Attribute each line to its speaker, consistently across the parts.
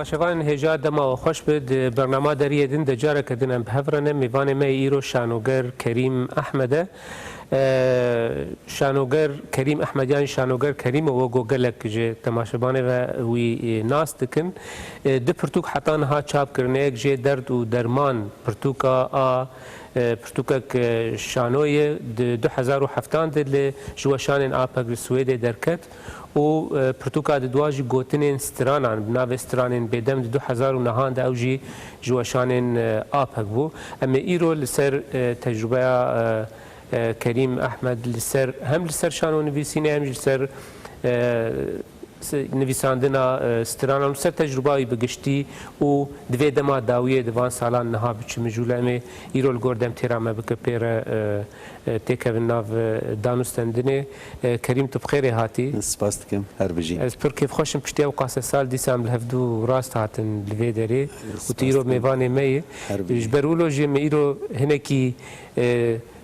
Speaker 1: تماشاوان هجا دما خوش بد برنامه دریه دن دجاره کدنم بهفرنه میوان ما ایرو شانوگر کریم احمده شانوگر کریم احمدیان شانوگر کریم و گوگلک جه تماشاوان و وی ناس دکن د پرتوک حتی نها چاپ کرنه یک جه درد و درمان پرتوکا پرتوکک شانوی 2007 دل جوشان آپاگ سوئد درکت و پرتوکا دواجی گوتنین سترانان بناو سترانین بدم 2009 دا اوجی جوشانین آپاگ بو اما ایرو لسر تجربه کریم احمد لسر هم لسر شانو نویسینه هم لسر نویساندنا سترانان سر تجربه بگشتی و دوی دما داویه دوان سالان نها بچه مجوله امی ایرو لگوردم تیرامه بکه پیر تکه ناو دانستندنه کریم تو بخیر هاتی
Speaker 2: سپاس دکم هر بجی
Speaker 1: از پر کیف خوشم پشتی اوقاس سال دیسام لهفدو راست هاتن لوی داری و تیرو میوانه می جبرولو جیم ایرو هنکی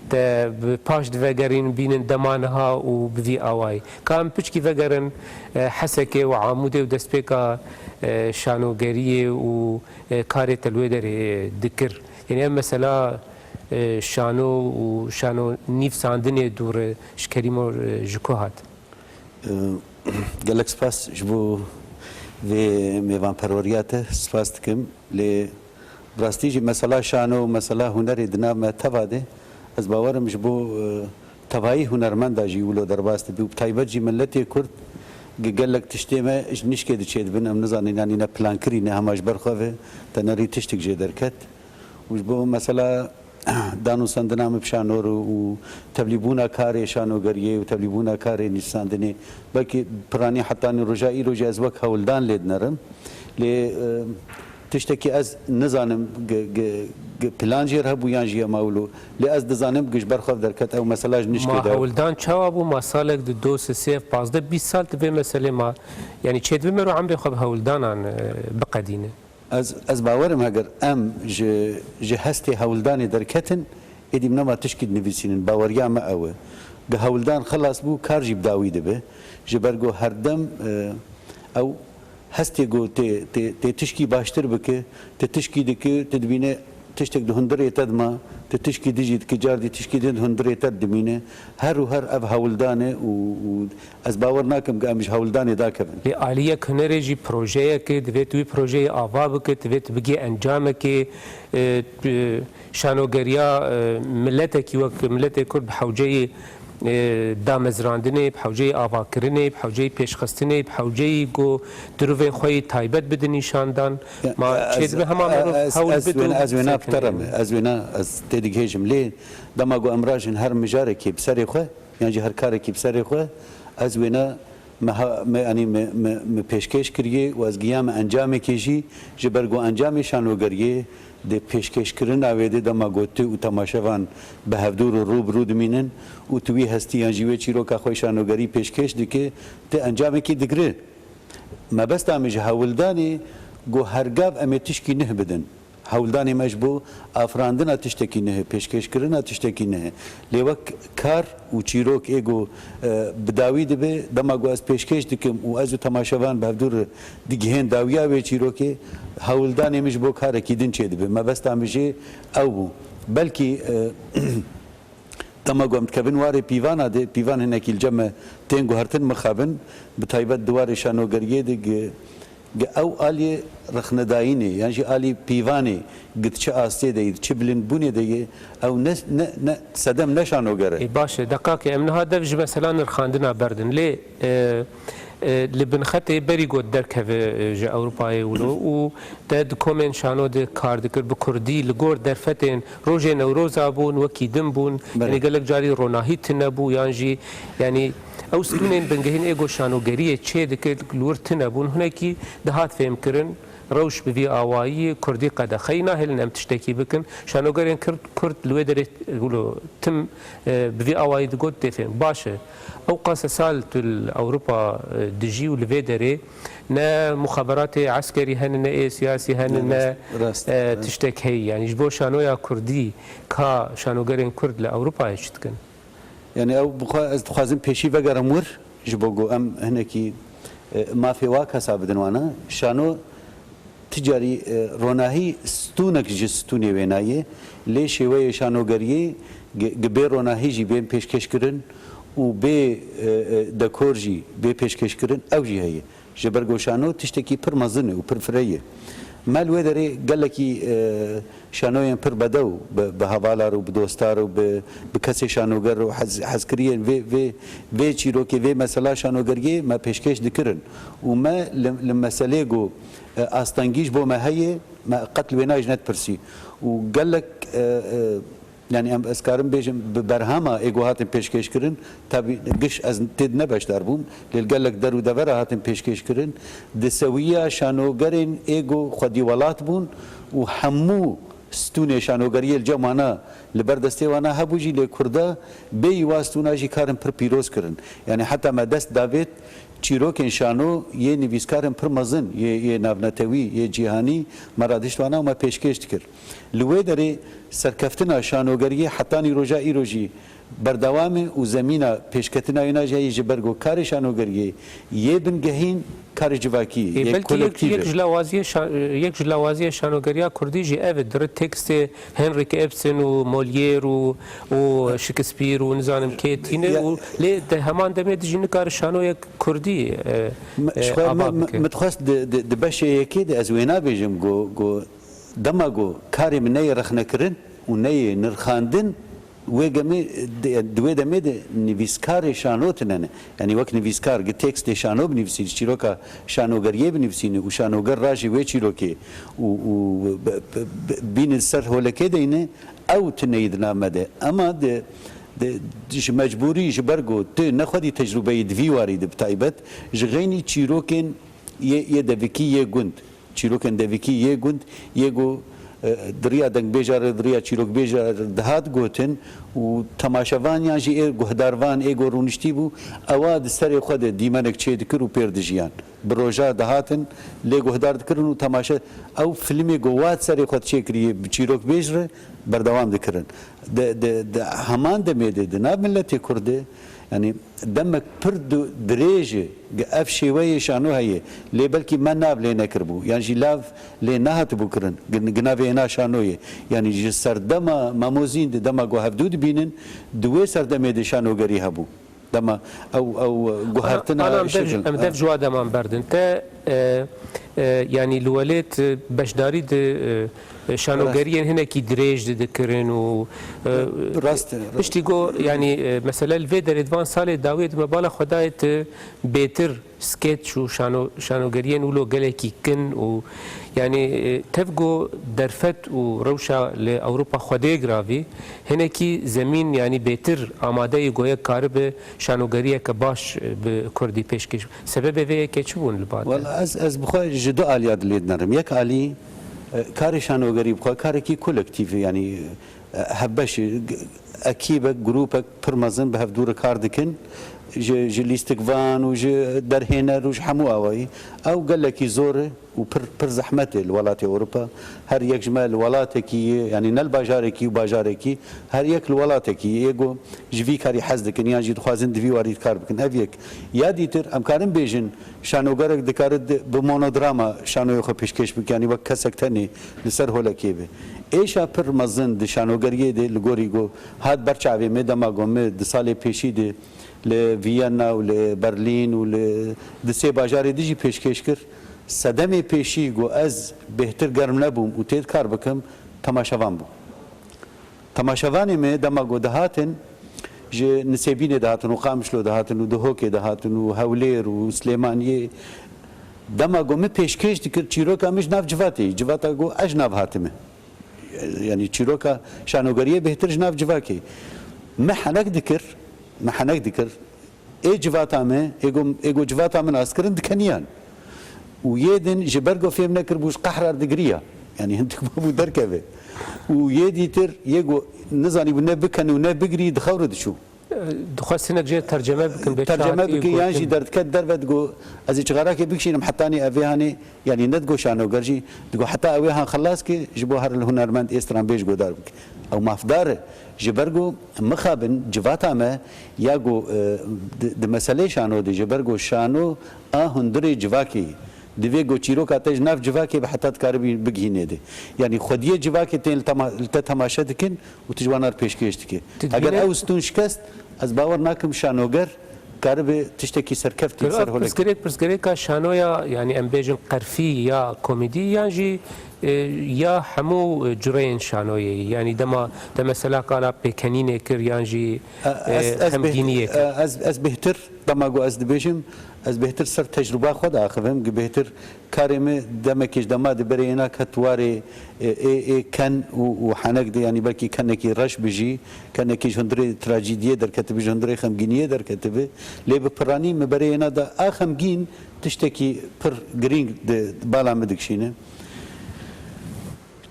Speaker 1: ده پاش دفگرین بینن دمانها و بذی آوای کام پچکی فگرن حسکه و عاموده و دستپیکا شانوگریه و کار تلوی داره دکر یعنی مثلا شانو و شانو نیف ساندنه دور شکریمو جکو هات
Speaker 2: گلک سپاس جبو و میوان پروریات سپاس دکم لی براستیجی مثلا شانو مثلا هنری دناب ما تواده از باورم جبو توایی هنرمند جی ولو درباست بی تایبت جی ملتی کرد گلک تشتی ما نیش که دچید بن ام نزانی یعنی نه پلان کری نه هماش برخواه تنری تشتک جی درکت و جبو مثلا دانو سندنام بشانور و تبلیبونا کار شانوگریه و تبلیبونا کار نیساندنی بلکه پرانی حتی رجایی رجا از وقت هولدان لید نرم لی تشتكي از نزانم بلانجير هبو يانجي ماولو لي از دزانم گش برخوف دركت او مسالاج نشكي
Speaker 1: ما هولدان چاوابو ما سالك دو سيف 15 20 سال تبي مساله ما يعني چيد بمرو عم بخب هولدانان بقدينه
Speaker 2: از باورم اگر ام ج هستي هولداني دركتن ادي منما تشكي نفيسين باوريا ما او هولدان خلاص بو كارجي بداوي دبه جبرگو هردم او هستی گو تی تشکی باشتر بکه تی تشکی دکه تدبینه تشتک دهندره تد ما تی تشکی دیجید که جار دی تشکی دهندره تد دمینه هر و هر اب هولدانه و از باور ناکم که امش هولدانه دا کبن
Speaker 1: لی آلیه کنره جی پروژه که دویت وی پروژه آوا بکه دویت بگی انجام که شانوگریا ملت کی وقت ملت کرد بحوجه دامزراندنه بحوجه آواکرنه بحوجه پیشخستنه بحوجه گو دروی خوی تایبت بده نشاندن ما چیز به همه حول بدو
Speaker 2: از وینا بترم از وینا از تدیگهجم لی دما گو امراجن هر مجاره کی بسری خو یعنی هر کاری کی بسری خو از وینا یعنی م پیشکش کریه و از گیام انجام کیجی جبرگو انجام شانوگریه ده پیشکش کردن آویده دما گوته و تماشاوان به هفدور و روبرو دمینن و توی هستی انجیوه چیرو که خوی شانوگری پیشکش دکه ته انجام کی دگره ما بس تامیج هولدانی گو هرگاب امتیش کی نه بدن هولدانی مجبو افراندن اتشتکی نه پیشکش کردن اتشتکی نه لیوک کار و چیروک ایگو بداوی دبه دما گو از پیشکش دکم و از تماشاوان به هفدور دیگهن داویا و چیروکی هولدانی مجبو کار کی دن چه دبه ما بس تامیجه او بلکی تما قمت كابن واري بيفانا دي بيفان هناك الجمع تنجو هرتن مخابن بتايبت دواري شانو غريه دي او آلی رخنداینی یعنی آلی پیوانی قد چه آسته دید چه بلند بونی دیگه او نه صدم نشانو گره
Speaker 1: باشه دقیق امنها دفج مثلا نرخاندنا بردن لی لبنخته بری گود در که جا اروپایی ولو و داد کومن شانو د کار دکر بکردی لگور در فتن روز نوروز آبون وکی دم بون یعنی گلک جاری روناهیت نبو یعنی او سلونين بنجهين ايجو شانوگريه چه دکل لورتنا بون هناكي دهات فهم کرن روش بفي آوائي كردي قد خينا هل نم تشتكي بكن شانوگرين كرد لويدر يقولوا تم بفي آوائي دقود تفهم باشه او قاس سال تل اوروبا دجي ولويدر نا مخابرات عسكري هن نا سياسي هن نا تشتكي يعني جبو شانويا كردي كا شانوگرين كرد لاوروبا يشتكن
Speaker 2: يعني او از بخوازم پیشی وگرم ور جبوگو ام هنکی ما في واقع حساب دنوانا شانو تجاری روناهی ستونک جی ستونی وینایه لی شوی شانوگریه گبه روناهی جی بین پیشکش کرن و به دکور جی به پیشکش کرن او جی هیه جبرگو شانو تشتکی پر مزنه و پر فریه مال ودري قال لك شانوين پر بدو بهوالار وبدوستار وبكسي شانوگر وحزكريين في تشيروكي في مثلا شانوگريه ما پیشکش دکرن وما لمساله جو استانگيش بو ما هي ما قتل ويناج نت برسي وقال لك يعني ام اسكارم بيجم برهما ايجو هاتن پیشکش کرن تابي قش از تد نباش داربوم قال لك درو دبر هاتن پیشکش کرن دسويه شانوگرين ايجو خدي ولات بون وحمو ستونه شانوگريه الجمانا لبردسته وانا هبوجي لكردا بي واستونا جي كارن پر پیروز کرن يعني حتى ما دست دافيد چیروکن شانو یه نویسکارم پر مزن یه ناونتوی یه جهانی مرادشتوانا و ما پیشکش کرد لوی داره سرکفتنا شانوگری حتانی روجا ایروجی بردوام و زمینه پیشکتنا اینا جایی جبرگو کار شانوگری یه بنگهین کار جواکی یک کولکتیو
Speaker 1: یک جلوازی شانوگریا کردی جی اوه در تکست هنریک ابسن و مولیر و شکسپیر و نزانم کیتینه و لی ده همان دمه دیجین کار شانو یک کردی
Speaker 2: متخواست دبشه یکی ده از وینا بیجم گو دما گو کاری من نی رخنه کرن و نی نرخاندن وگمی دوی دمه ده نویسکار شانو تننه یعنی وقت نویسکار گه تکست شانو بنویسی چیروکا شانوگریه بنویسینه و شانوگر راجی وی چیروکه و بین سر هولکه دینه او تنید نامه ده اما ده مجبوری جبرگو ته نخودی تجربه دوی وارد بتایبت جغینی چیروکن یه دویکی یه گند چیروکن دویکی یه گند یه گو دریا دنگ بیجار دریا چیروک بیجار دهات گوتن و تماشاوان یانجی گهداروان ایگو رونشتی بو اواد سر خود دیمانک چه دکر و پردجیان بروجا دهاتن لی گهدار دکرن و تماشا او فیلمی گوات سر خود چه کریه چیروک بیجره بردوام دکرن ده همان دمیده ده ناب ملت کرده يعني دمك برد دريجه اف شويه شانو هي لي بلكي ما ناب لي نكربو يعني جي لاف لي نهت بكرن جنافي انا شانويه يعني جي سردما ماموزين دما جو هفدود بينن دوي سردما دي شانو غري هبو دما او جوهرتنا
Speaker 1: ام دف جوا دما بردن تا يعني الوليت بشداري شانوگریان هنه کی دریج دکرن و پشتی گو یعنی مثلا الوی در ادوان سال داوید مبالا خدایت بهتر سکیت شو شانوگریان ولو گله کی کن و یعنی تفگو درفت و روشا لأوروبا خدای گراوی هنه کی زمین یعنی بهتر آماده گویا کار به شانوگریه که باش به کردی پیشکش سبب وی که چون البته
Speaker 2: والله از بخوای جدو آلیات لید نرم یک آلی کاری شانوگری بخواه کاری کی کولکتیو یعنی هبش اکیبک گروپک پرمزن به هفدور کار دکن ج لیستگوان و ج درهنر و ج حمو آوایی او قال لك زوره و پر زحمت الولات اوروبا هر یک جمال ولات کی یعنی نل باجار کی و باجار کی هر یک الولات کی یگو جوی کاری حز دکن یعنی جد خوازن دوی وارد کار بکن هفیک یادی تر امکارم بیجن شانوگرک دکارد به مونودراما شانوی خو پیشکش بک یعنی وقت کسک تنی لسر هولا کی به ایشا پر مزن د شانوگریه د لګوري گو هات برچاوي مې دماغو مې د سالې پیشي د لویانا و لبرلین و د سه باجار دیجی پیشکش کر صدمه پیشی گو از بهتر گرم نبوم و تید کار بکم تماشاوان بو تماشاوانی می دماغو دهاتن جه نسیبین دهاتن و قامشلو دهاتن و دهوک دهاتن و هولیر و سلیمانیه دماغو می پیشکش دکر چیروکا میش ناف جواتی جواتا گو اج ناف هاتمه يعني تشيروكا شانوغريه بهتر جناف جواكي ما حنك ذكر اي جواتا ما ايجو جواتا من عسكرن دكنيان ويدن جبرجو فيهم نكر بوش قحرر دقريا يعني انت بابو دركبه ويدي تر يجو نزاني بنبكن ونبقري دخورد شو
Speaker 1: دخواستنك جاي ترجمه بكم
Speaker 2: ترجمه بك يانجي درت كد دربت جو از چغراك بكشي محطاني افيهاني يعني ندغو شانو غرجي دغو حتى اويهان خلاص كي جبو هر الهنرمند استران بيج جو داربك او مافدار جبرجو مخابن جواتا ما ياغو د مساله شانو دي جبرجو شانو هندري جواكي دوی گو چیروک آتش ناف جواکی به حتی کاربی بگینه ده یعنی خودیه جواکی تین تماشا دکن و تجوانار پیشکش دکه اگر اوستون شکست از باور ناکم شانوگر کارب تشتکی سرکفتی سر هولک
Speaker 1: پرسگری که شانویا یعنی ام بیجن قرفی یا کمدی یعنی یا همو جرين شانوي يعني دما مثلا قال بكنينه كر يانجي همدينيه
Speaker 2: از بهتر دما جو از دبيجم از بهتر سر تجربه خود اخوم که بهتر کارم دمکش دما دبرینا کتواری ای کن و حنک دی یعنی بلکی کنکی رش بجی کنکی جندری تراژدی در کتبی جندری خمگینیه در کتبی لی بپرانی مبرینا دا اخمگین تشتکی پر گرینگ بالا مدکشینه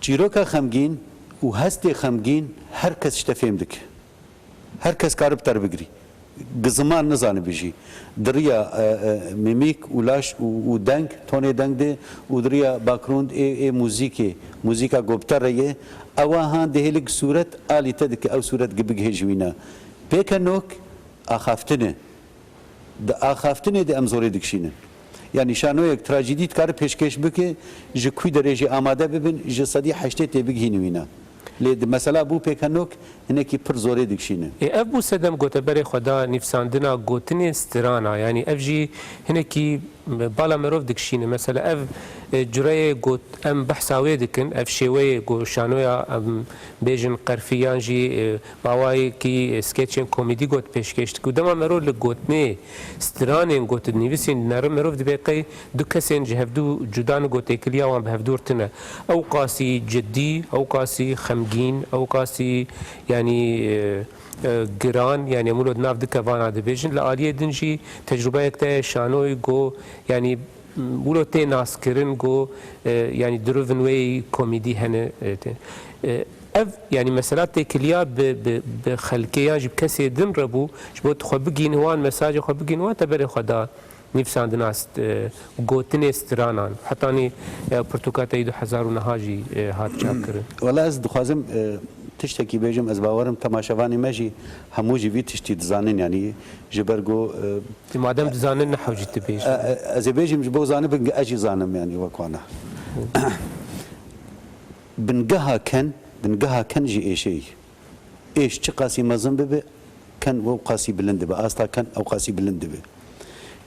Speaker 2: چیروکا خمگین و هستی خمگین هر کس شتفهم دک هر کس کارب تر بگری گزمان نزانه بجی دریا میمیک ولاش و دنگ تونه دنگ ده و دریا باکروند ای موزیکا گوبتر ریه اوهان دهلیک صورت آلی تدک او صورت گبگ هجوینا پیکنوک آخافتنه ده آخافتنه ده امزوری دکشینه yani şanoyek trajedit kar peşkeş bike ji kuy derece amade bibin ji sadi haşte tebig hinwina le mesela bu pekanok hineki pir zore dikşine
Speaker 1: ev bu sedem gotebere xoda nifsandina gotine strana yani ev jî hineki bala merov dikşine mesela ev cüreye got em behsawe dikin ev şewe go şanoya bejin qerfiyan jî bawayê ki skeçên komedî got peşkeş dik dema merov li gotne stranên got nivîsên nere merov dibe qey du kesên ji hevdû cudan gotêkiliya wan bi hevdûrtine ew qasî ciddî ew qasî xemgîn ew qasî yani گران یعنی مولود ناف دکوان دبیجن لعالیه دنجی تجربه اکته شانوی گو یعنی مولود تی ناس کرن گو یعنی دروونوی کمدی هنه اف يعني مثلا تكليا بخلقيا جب كسي دن ربو جبوت خو بگين وان مساج خو بگين وان تبري خدا نفسان دناس گوتني استرانان حتى اني برتقاته 2000 نهاجي هات چاكر
Speaker 2: والله از دخوازم تشتكي بيجم از باورم تماشاواني ماجي هموجي في تشتي دزانين يعني جبرجو
Speaker 1: مادام دزانين نحوجي تبيج
Speaker 2: از بيجم جبو زاني بنج اجي زانم يعني وكوانا بنجها كان جي اي شيء ايش قاسي مزن ببي كان و قاسي بلند بي استا كان او قاسي بلند بي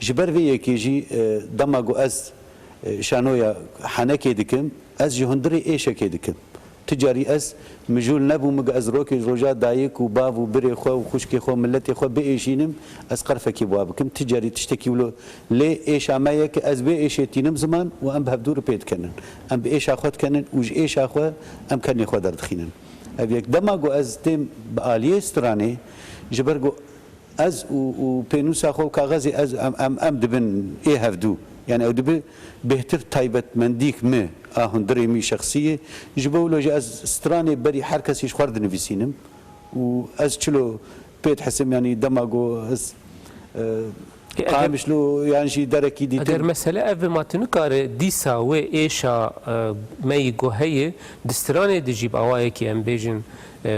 Speaker 2: جبر في كيجي دماغو از شانويا حنكي دكم از جهندري ايش كيدكم تجاري از مجول نبو مج از روكي روجا دايك وباب وبري خو وخشكي خو ملتي خو بايشينم از قرفكي بوابكم تجاري تشتكي ولو لي ايش عمايك از بي ايشتينم زمان وام بهدور بيت كنن ام بايش اخوت كنن وج ايش اخو ام كني خو درد خينن ابيك دماغو از تيم باليه استراني جبرغو از و بينوس اخو كاغازي از ام دبن اي هفدو يعني او دبي بهتر تايبت منديك ما هندري مي شخصيه جبولو از استراني بري حركه ايش خرد نفسينم واز تشلو بيت حسم يعني دماغو از قامش له يعني شي دركي دي
Speaker 1: اگر مساله اف ما تنكار ديسا و ايشا مي جو هي دستراني دجيب اوايكي ام بيجن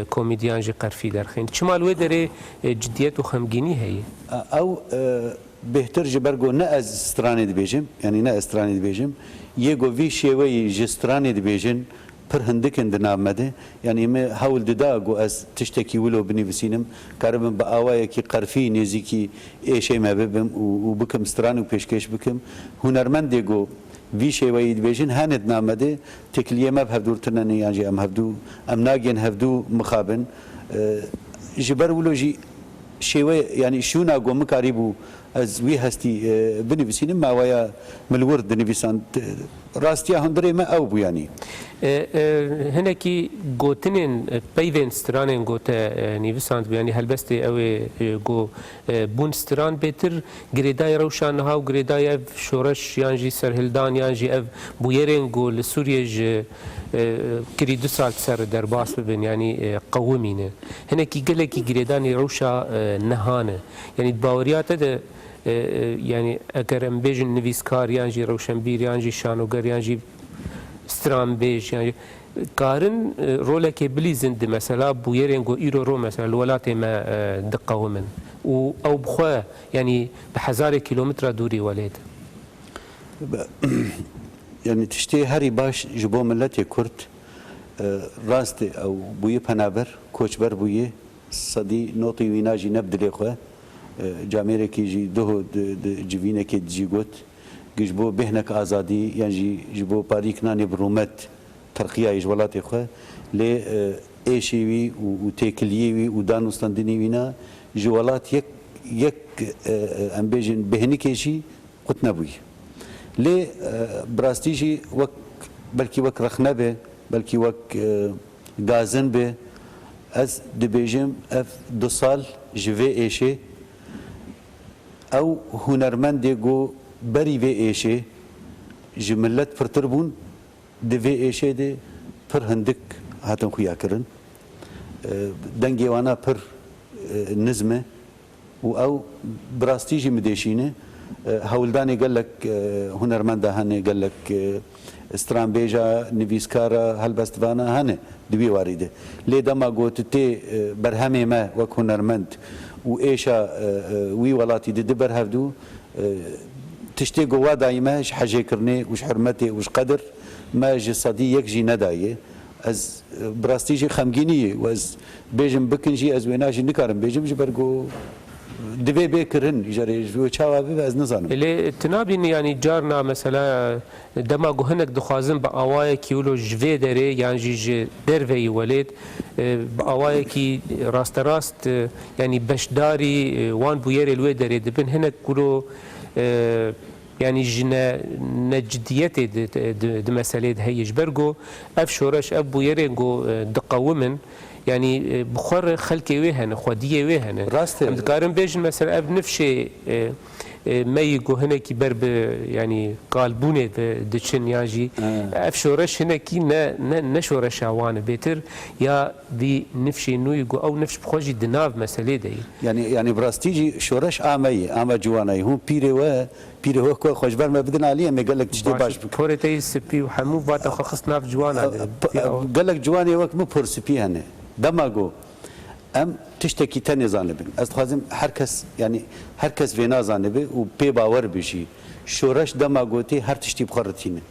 Speaker 1: كوميديان جي قرفي درخين شمال ودري جديات وخمجيني هي
Speaker 2: او بهتر جبرجو ناز استراني دبيجم يعني نا استراني دبيجم يجو في شيوي جستراني دبيجن پر هندكن دنامده يعني ما حاول دداغو از تشتكي ولو بنفسينم كاربن باوايا كي قرفي نزيكي اي شيء ما ببم وبكم استراني وبيشكش بكم هنرمند ديغو في شيوي دبيجن هاند نامده تكليه ما بهدورتنني يعني ام هبدو ام ناجين هبدو مخابن جبر ولوجي شيوي يعني شو ناغو مكاريبو از وی هستی بنویسینم ما ویا ملورد نویسان راستیا هندری ما او بو يعني
Speaker 1: هناكي گوتنين بيفين سترانين گوت نویسان يعني هلبستي او گو بون ستران بيتر گريداي روشان ها و گريداي شورش يانجي سرهلدان يانجي اف بويرين گو لسوريا ج كري 2 سال سر درباس ببن يعني قومين هناكي قالكي گريداني روشا نهانه يعني باوريات يعني اگر ام بيجن نویسکار یانجی روشنبیر یانجی شانوگر یانجی ستران بیج يعني كارن رولك بليزند مثلا بويرين جو ايرو رو مثلا الولات ما دقه ومن او بخوا يعني بحزار كيلومتر دوري وليد
Speaker 2: يعني تشتي هري باش جبو ملتي كرد راست او بويه پنابر کوچبر بويه صدي نوطي ويناجي نبدل اخوه جاميري كي جي دو جوينه كي جيغوت جبو بهنك ازادي يعني جبو باريك ناني برومت ترقيه اجولات اخوه لي ايشيوي وتيكليوي ودانوستانديني وينا جولات يك امبيجن بهنكيشي قلت نبوي لي براستيجي وك بلكي وك رخنبه بلكي وك غازن به از دبيجم اف 2 سال جوي ايشي او هنرمند جو بري في ايشي جملت فرتربون دي ايشي دي پر هندك هاتن خويا كرن دنگي وانا پر نزمه او براستيجي مديشينه هولداني قال لك هنرمندا هاني قال لك استرامبيجا نيفيسكارا هلبستفانا هاني دبي وارده لي دما قوتتي برهمي ما وك هنرمند وايشا وي ولاتي دي برهفدو تشتي قوا دايما اش حاجه كرني وش حرمتي وش قدر ما جي صدي يكجي ندايه از براستيجي خمجيني واز بيجم بكنجي از ويناجي نكارم بيجم جبرجو دبي بكرن جري جو تشاوابي از نزانم
Speaker 1: اللي تنابين يعني جارنا مثلا دماغو هنك دخازن بأوايا كيولو جفي دري يعني جي درفي ولد بأوايا كي راست يعني بشداري وان بويري الوي دري دبن هنك كلو يعني جنا نجديتي د مسألة هي جبرجو اف شورش ابو يرينجو دقومن يعني بخور خلكي ويهن خوديه ويهن ام دكارن بيجن مثلا اب نفشي ما يجو هنا كي برب يعني قالبونه دشن ياجي اف شورش هنا كي نشورش اوان بيتر يا دي نفشي نو يجو او نفش بخوجي دناف مسألة دي
Speaker 2: يعني براستيجي شورش اما جواناي هم بيرو كو خوشبر ما بدنا عليه ما قال لك تشتي باش
Speaker 1: بورتي سبي وحمو فات خص ناف جوانا
Speaker 2: قال لك جواني وقت مو بور سبي هنا دماغو ام تشتكي تاني زانبن استخازم هركس فينا زانبه و بي باور بشي شورش دماغوتي هر تشتي بخرتينه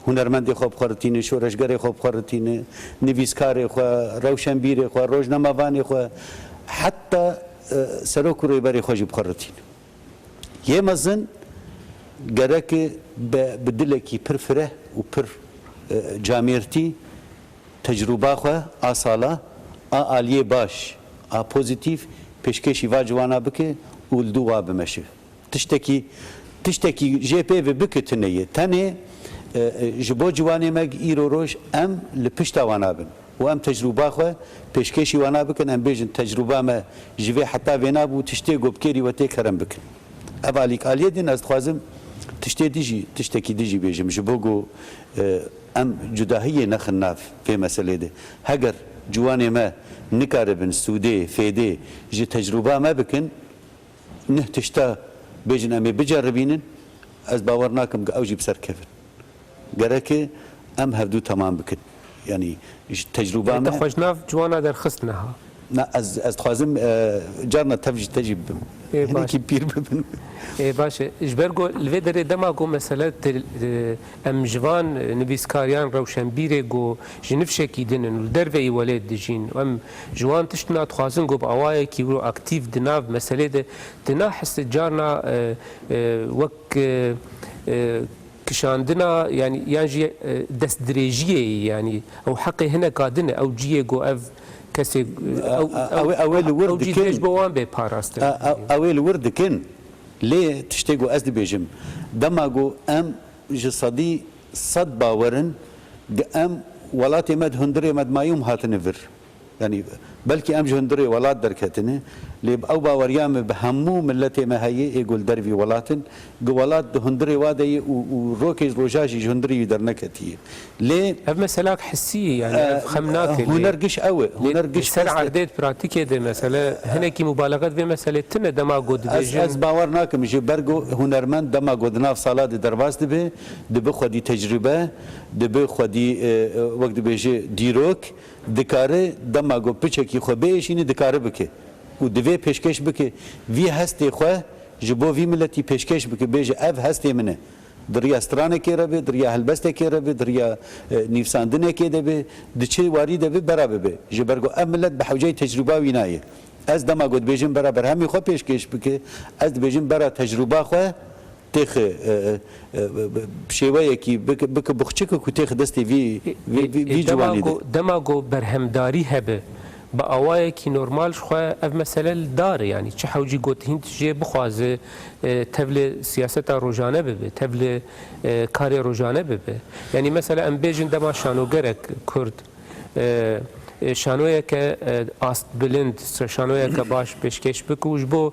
Speaker 2: هنرمندي خو بخرتينه شورشگري خو بخرتينه نويسكاري خو روشنبيري خو روزنامه‌واني خو حتى سروك ريبري خو بخرتينه يمزن گرك بدلكي پرفره و پر جاميرتي تجربه خو اصاله آلیه باش پوزیتیف پیشکشی واجوانا بکه ولدو واب مشه تشتکی جی پی و بکه تنیه تنه جبو جوانی مگ ایرو روش ام لپشتا وانا بن و ام تجربه خو پیشکشی وانا بکن ام بیجن تجربه ما جوی حتی وینا بو تشتی گوبکری و تی کرم بکن ابالیک آلیه دین از خوازم تشتکی دیجی بیجم جبوگو ام جداهیه نخناف في مسئله ده هگر جواني ما نكاربن سودي فيدي جي تجربه ما بكن نهتشتا بيجن امي بجربينن از باورناكم او جي بسر كفن قرك ام هفدو تمام بكن يعني تجربه ما
Speaker 1: تخرجنا جوانا در خصناها
Speaker 2: لا از خوازم جارنا تجيب هناك بير ببن
Speaker 1: باشه اجبرگو الفيدر دماغو مسألة ام جوان نبيسكاريان روشنبيري جو جنفشه كي دنن الدرفي ولد دجين ام جوان تشتنا تخازن جو بأوايا كي ورو اكتيف دناف مسألة دنا حس جارنا وك كشاندنا يعني جي دست دريجيه يعني او حقي هنا قادنه او جيه جو اف كسي
Speaker 2: اول ورد
Speaker 1: كن بوان بباراست
Speaker 2: اول ورد كن ليه تشتغو از بيجم دماغو ام جسدي صد باورن ام ولاتي مد هندري مد ما يوم هاتنفر يعني بلكي ام هندري ولات دركتنه لي او باوريام بهمو ملتي ما هي يقول دربي ولاتن ولات هندري وادي وروكيز روجاجي هندري درنكتي ليه
Speaker 1: مسألة حسيه يعني خمناك
Speaker 2: هنرجش قوي هنرجش
Speaker 1: سر عردات براتيكيه دي مسألة هناك مبالغات في مسألة تنه دماغو
Speaker 2: از باورناك مش برجو هنرمند دماغو دناف صلاة درباس دبي خدي تجربه دبي خدي وقت بيجي ديروك دكاره دماغو بچكي خو بيشيني دكاره بكي و دوی پیشکش بکه وی هستی خو جبو وی ملتی پیشکش بکه بیجه اف هستی منه دریا سترانه کې ربه دریا هلبسته کې ربه دریا نیفساندنه کې دبه د چي واری دبه برابر به جبرګو عملت به حوجه تجربه وینایه از دما گود بیجم برابر همی خو پیشکش بکه از بیجم برا تجربه خو تخ شیوه کی بک بخچک کو تخ دستی وی جوانی
Speaker 1: دماغو برهمداری هبه با اوای کی نورمال خو اف مثلا دار یعنی چه حوجی گوت هند جه بخوازه تبل سیاست روزانه به تبل کار روزانه به یعنی مثلا ام بیجن دما شانوگرک کرد شانویه که است بلند شانویه که باش پیشکش بکه وش بو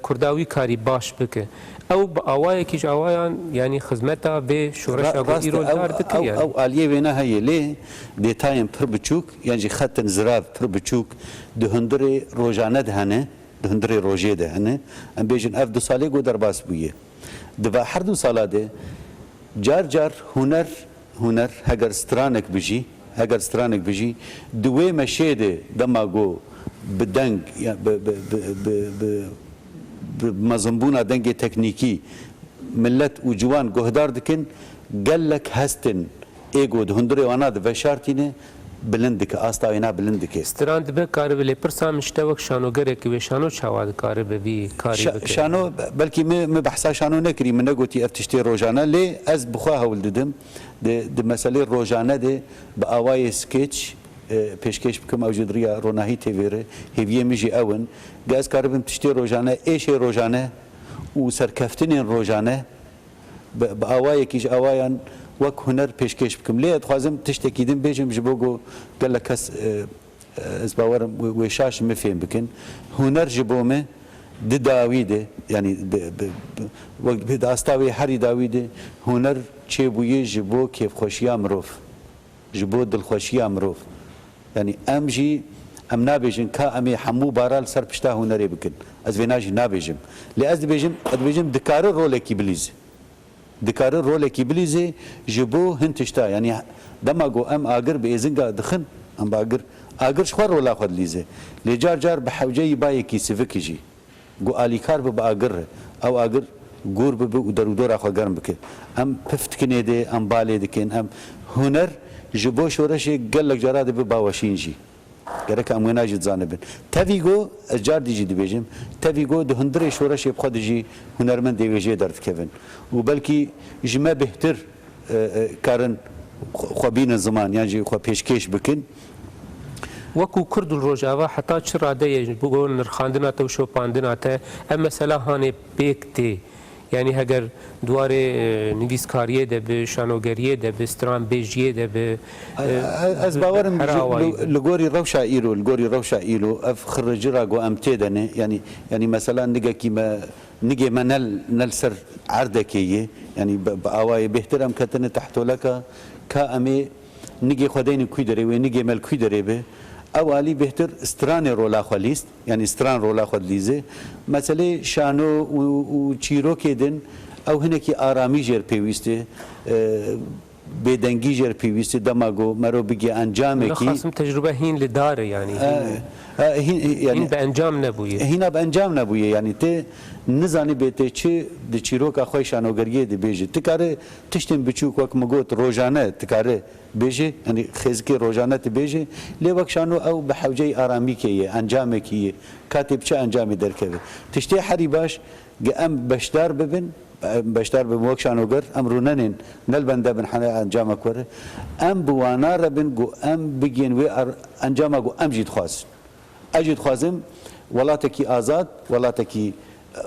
Speaker 1: کرداوی کاری باش بکه او با اوای کیش اوایان یعنی خدمتا به شورش اگو ایرو دار دکه یعنی
Speaker 2: او علیه وینا هی لی دیتایم پر بچوک یعنی خط زراف پر بچوک ده هندره روزانه دهنه ده هندره روزه دهنه ام بیجن اف 2 ساله گو در باس بویه دو هر 2 ساله ده جار هنر هگر سترانک بجی اگر سترانک بجی دوی مشیده دماغو بدنگ بمزنبونا دنگ تکنیکی ملت و جوان گهدار دکن گلک هستن ایگو دهندره وانا دو شارتینه بلندکه آستاوینا بلندکه
Speaker 1: ستراند به کار بله پرسا مشتوک شانوگره که شانو چاواد کار به بی کاری بکه
Speaker 2: شانو بلکی می بحثا شانو نکری من نگوتی افتشتی روزانه لی از بخواه هول ددم ده مسئله روزانه ده با آوای سکیچ پیشکش بکم موجود ریا روناهی تیویره هیویه میجی اون گاز کاربم تشتی روزانه ایش روزانه و سرکفتن روزانه با آوای کیش آوایان وک هنر پیشکش بکم لی ادخوازم تشتکیدم بیجم جبوگو گل کس از باورم وشاش مفهم بکن هنر جبومه د داویده یعنی وقت به داستاوی هری داویده هنر چه بویه جبو کیف خوشیا مروف جبو دل خوشیا مروف یعنی امجی ام نابیجن که امی حمو بارال سر پشتا هنری بکن از ویناجی نابیجم لی از بیجم دکار رول کی بلیزه دکار رول کی بلیزه جبو هنتشتا یعنی دماغو ام آگر به ازنگا دخن ام آگر شخور رولا خود لیزه لی جار به حوجه بای کی سفکی جی گو آلیکار به آگر او آگر گور به و درودور آخوا گرم بکه ام پفت کنه ده ام باله دکن ام هنر جبو شورش گلک جرا ده به باوشین جی گرک ام ویناجی زانه بین تاویگو از جار دیجی دی بیجم تاویگو ده هندره شورش بخواد جی هنرمند دیویجه درد کبن و بلکی جمع بهتر کارن خوابین زمان یعنی خواب پیشکش بکن
Speaker 1: وکو کرد الروجاوا حتی چرا ده بگو نرخاندنا تو شو پاندنا ته ام مثلا هانه بیکتی یعنی اگر دوار نویسکاریه ده به شانوگریه ده به استران بیجیه ده به
Speaker 2: از باورم لگوری روشا ایلو اف خرجرا گو امتدنه یعنی مثلا نگه ما نل سر عرده کیه یعنی باوای بهترم کتنه تحتو لکا که امی نگه خودین کوی داره و نگه مل کوی داره به اولی بهتر استران رولا خوالیست یعنی استران رولا خود لیزه مثلا شانو و چیرو کدن او هنکی آرامی جر پیوسته بدنگی جر پیوسته دماغو مرو بگی انجام کی
Speaker 1: خاصم تجربه هین لداره یعنی هین به انجام نبویه
Speaker 2: هینا به انجام نبویه یعنی ته نزانی بهته چه د چیرو کا خوی شانوگریه دی بیجه تکاره تشتم بچوک وک مگوت روزانه تکاره بیجه یعنی خزکی روزانه تی بیجه لی وک شانو او به حوجه آرامی کیه انجام کیه کاتب چه انجامی درکوه تشتی حری باش ام بشدار ببن بشتر به موک شانوگر ام روننین نل بنده بن حنا انجام کوره ام بوانا ربن گو ام بگین و انجام گو ام جید خواست اجید خوازم ولاتکی آزاد ولاتکی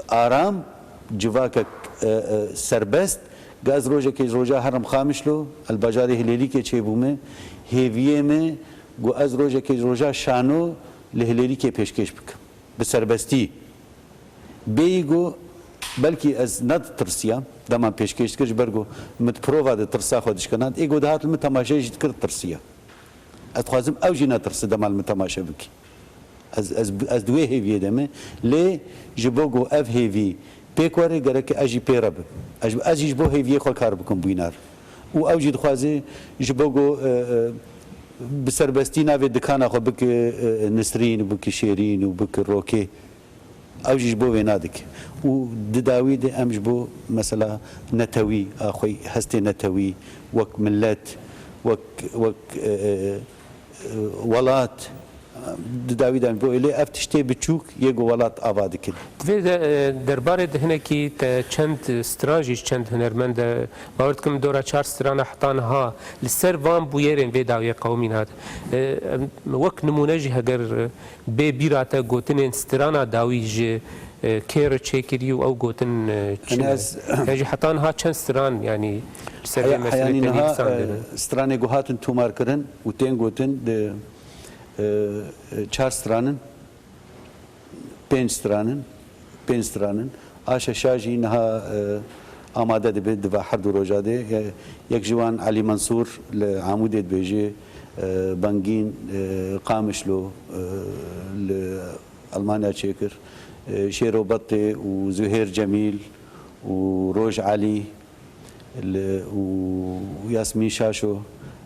Speaker 2: آرام جواک سربست گاز روزه که روزه حرم خامشلو البجاری هلیلی که چه بومه هیویه می گو از روزه که روزه شانو لهلیلی که پیشکش بکم به سربستی بیگو بلکی از ند ترسیا دمان پیشکش کرد برگو مت پرووا ده ترسا خودش کنند ایگو ده هات متماشا جد کرد ترسیا از خوازم اوجی نترس دمان متماشا بکی از دوی هیویه دمه لی جبوگو اف هیوی پیکواره گره که اجی پیرب اجی جبو هیویه خود کار بکن بوینار و اوجی دخوازه جبوگو بسربستی ناوی دکانا خو بک نسرین و بک شیرین و بک روکه او جيش بو وينادك ودداوي دي امش بو مثلا نتوي اخوي هستي نتوي وك ملات وك ولات داویدان بو الی افتشتی بچوک یگو ولات آباد کرد.
Speaker 1: دوی درباره دهنه کی چند استراتژی چند هنرمند باورد کم دورا 4 ستران حتان ها لسر وام بویرن به داوی قومی نهاد وک نمونه جه اگر به بیراتا گوتن استران داوی جه كير تشيكري او جوتن يعني حتى ها چند ستران يعني
Speaker 2: يعني نها ستراني جوهاتن تومار كرن وتين جوتن د 4 سترانن 5 سترانن آشا شاجي نها آماده دبي دفاع حرد وروجاده يك جوان علي منصور لعمود بيجي بنجين قامشلو لألمانيا تشيكر شيرو بطي وزهير جميل وروج علي وياسمين شاشو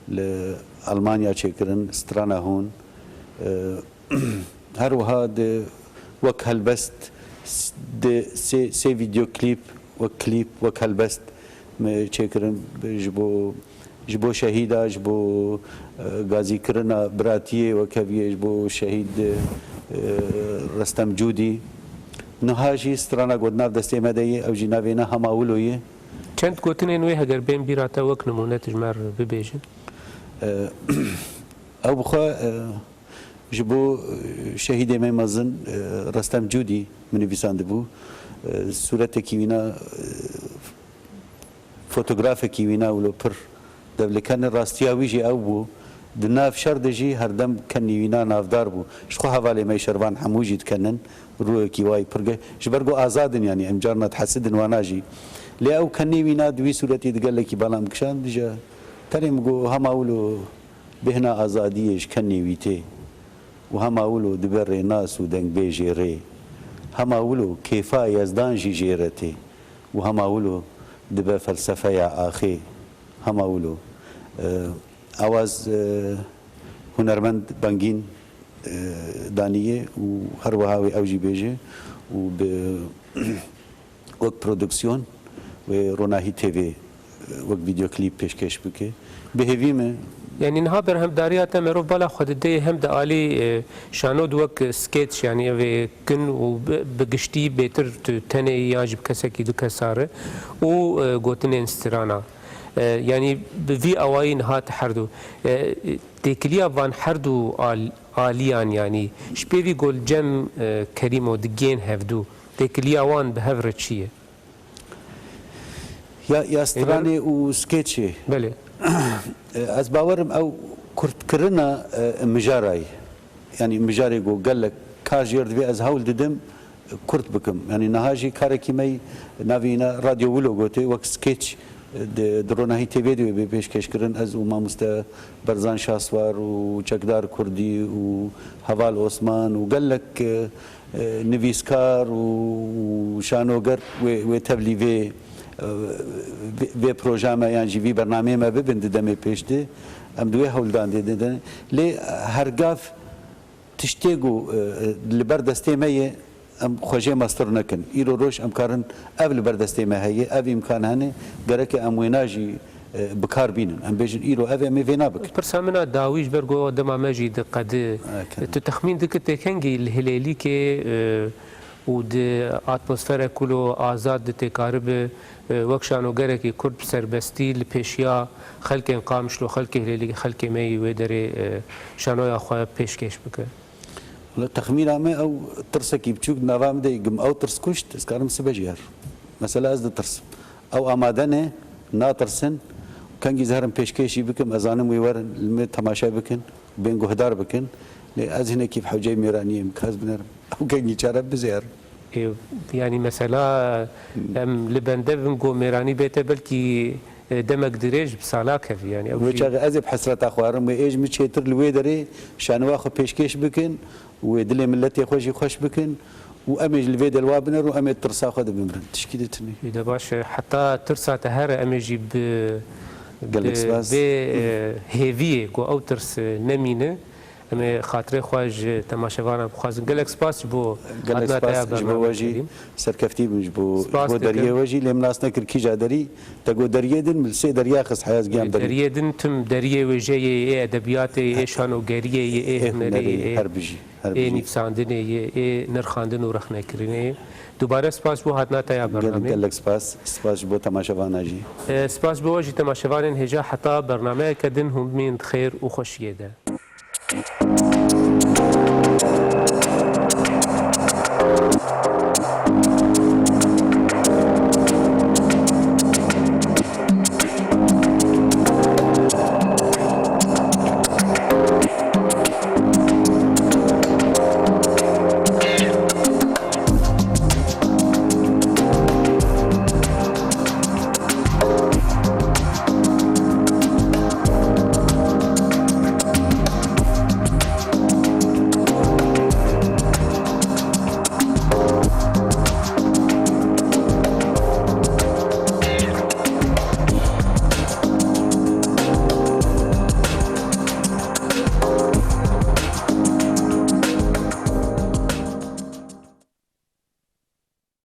Speaker 2: لألمانيا تشيكرن سترانا هون هروها وك هالبست سي فيديو كليب وكليب وك هالبست تشيكرن جبو شهيدا جبو غازي كرنا براتيه وكبيه جبو شهيد رستم جودي نهاجي سترانا قدنا دستي مدي او جنابينا هماولويه
Speaker 1: چند گوتنین وی هگر بین بیراتا وک نمونه تجمر ببیجن
Speaker 2: او بخوا جبو شهيد ميمزن رستم جودي من بيساندبو صورت كيوينا فوتوغراف كيوينا ولو پر دبل كان راستياوي جي او بو دناف شردجي هردم كان يوينا نافدار بو شخو حوالي مي شربان حموجي تكنن روي كيواي برغه جبرغو ازادن يعني امجارنا تحسدن واناجي لي او كان يوينا دوي صورتي دقال لك بالام كشان دجا تريمغو هماولو بهنا ازاديش كان يويتي وهم اولو دبر ناس ودنگ بيجيري هم اولو كيفا يزدان جيرتي وهم اولو دبر فلسفه يا اخي هم اولو اواز هنرمند بنگين دانيه وهر وهاوي اوجي بيجي وب وك برودكسيون وروناهي تي في وك فيديو كليب پیشکش بکه بهویمه
Speaker 1: يعني نها برهم داريات مروف بلا خود دي هم دالي شانود وك سكيتش يعني في كن وبقشتي بيتر تني ياجب كسكي دو كساره و غوتنين سترانا يعني بفي اوين هات حردو تكليا فان حردو آليان يعني شبيفي قول جم كريمو دجين هفدو تكليا وان بهفرت شيه
Speaker 2: يا ستراني وسكيتشي
Speaker 1: بله
Speaker 2: از باورم او كرت كرنا مجاراي يعني مجاري جو قال لك كاجير دبي از هول ددم كرت بكم يعني نهاجي كاركي مي نافينا راديو ولو غوتي وك سكيتش درونا هي تي فيديو بيش كشكرن از وما مست برزان شاسوار وچكدار كردي وهوال عثمان وقال لك نفيسكار وشانوغر وتبليفي به پروژه ما یعنی جوی برنامه ما ببند دمی پیشته ام دوی هول دان دیدن لی هرگاف تشتیگو لبردستی میه ام خوجه ماستر نکن ایرو روش ام کارن اول لبردستی ما هی اب امکان هنه گرک ام ویناجی بکار بینن ام بیجن ایرو اب می وینا بک
Speaker 1: برسامنا داویش برگو دما مجید قد تخمین دک تکنگی الهلالی که ود اتمسفر كله آزاد تكارب وكشانو غيركي كرد سربستي لبيشيا خلق قامش لو خلق هليلي خلق مي ودري شانو يا خو بيشكش بك
Speaker 2: تخمين ما او ترسكي بتشوك نظام دي قم او ترس كشت اسكارم سبجير مثلا از ترس او امادنه ناطرسن كان جزهرم بيشكشي بكم ازانم ويورن الم تماشا بكن بين هدار بكن از هنا كيف حوجي ميراني مكاز بنر او كان يشارب بزير
Speaker 1: يعني مثلا لبنده بنقو ميراني بيته بلكي دمك دريج بسالاك يعني
Speaker 2: او شيء ازب حسرت اخوارم ايج مشيتر الويدري شان واخو بيشكيش بكن ودلي ملتي خوش بكن وامج الفيد الوابنر وامج ترسا خد بمرن تشكيلتني
Speaker 1: اذا باش حتى ترسا تهر امجي ب
Speaker 2: هيفي
Speaker 1: جو او ترس نمينه ام خاطر خواج تماشاوان بخوازن گلک سپاس بو
Speaker 2: قال سپاس جبو واجي سركفتي جبو دريه واجي لم ناس نكر كي جادري تقو دريه دن ملسي دريا خص حياز قيام
Speaker 1: دريه دن تم دريه وجي ادبيات شانو غريه هنري
Speaker 2: هربجي
Speaker 1: نفساندنه نرخاندن و رخنکرینه دوباره سپاس بو هاتنا تا برنامه
Speaker 2: قال لك سپاس بو تماشاوان اجي
Speaker 1: سپاس بو واجي تماشاوان هجا حتا برنامه کدن هم من خير و خوشیه ده